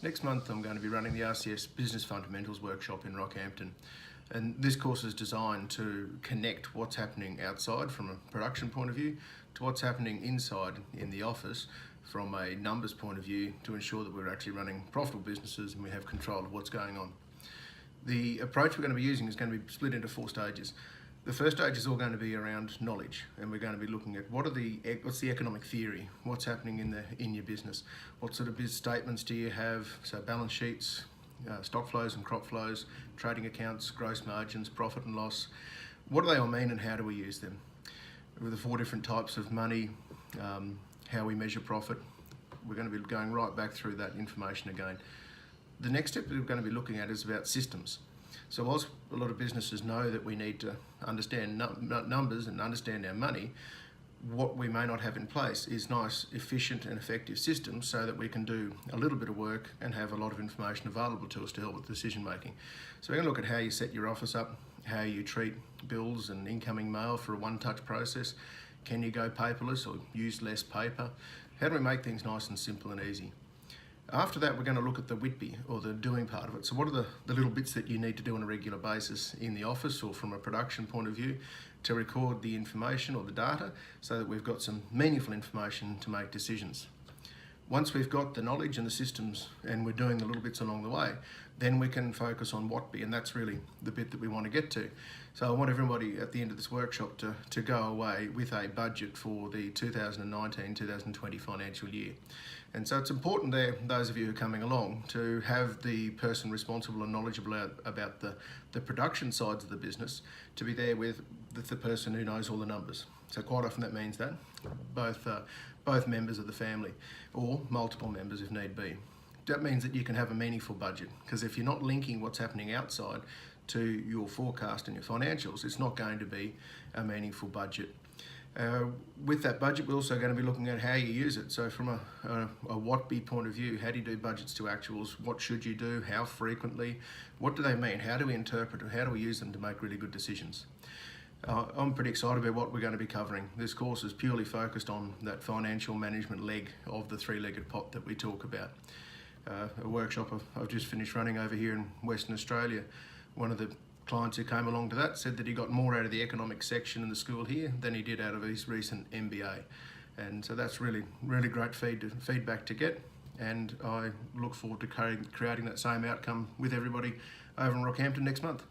Next month I'm going to be running the RCS Business Fundamentals Workshop in Rockhampton, and this course is designed to connect what's happening outside from a production point of view to what's happening inside in the office from a numbers point of view, to ensure that we're actually running profitable businesses and we have control of what's going on. The approach we're going to be using is going to be split into 4 stages. The first stage is all going to be around knowledge, and we're going to be looking at what's the economic theory, what's happening in your business, what sort of business statements do you have, so balance sheets, stock flows and crop flows, trading accounts, gross margins, profit and loss. What do they all mean and how do we use them? With the 4 different types of money, how we measure profit, we're going to be going right back through that information again. The next step that we're going to be looking at is about systems. So whilst a lot of businesses know that we need to understand numbers and understand our money, what we may not have in place is nice, efficient and effective systems so that we can do a little bit of work and have a lot of information available to us to help with decision making. So we're going to look at how you set your office up, how you treat bills and incoming mail for a one-touch process. Can you go paperless or use less paper? How do we make things nice and simple and easy? After that, we're going to look at the Whitby, or the doing part of it. So what are the little bits that you need to do on a regular basis in the office or from a production point of view to record the information or the data so that we've got some meaningful information to make decisions. Once we've got the knowledge and the systems and we're doing the little bits along the way, then we can focus on Whitby, and that's really the bit that we want to get to. So I want everybody at the end of this workshop to go away with a budget for the 2019-2020 financial year. And so it's important there, those of you who are coming along, to have the person responsible and knowledgeable about the production sides of the business to be there with the person who knows all the numbers. So quite often that means that both members of the family, or multiple members if need be. That means that you can have a meaningful budget, because if you're not linking what's happening outside to your forecast and your financials, it's not going to be a meaningful budget. With that budget, we're also going to be looking at how you use it. So from a Whitby point of view, how do you do budgets to actuals? What should you do? How frequently? What do they mean? How do we interpret it? How do we use them to make really good decisions? I'm pretty excited about what we're going to be covering. This course is purely focused on that financial management leg of the 3-legged pot that we talk about. A workshop I've just finished running over here in Western Australia. One of the clients who came along to that said that he got more out of the economics section in the school here than he did out of his recent MBA. And so that's really great feedback to get, and I look forward to creating that same outcome with everybody over in Rockhampton next month.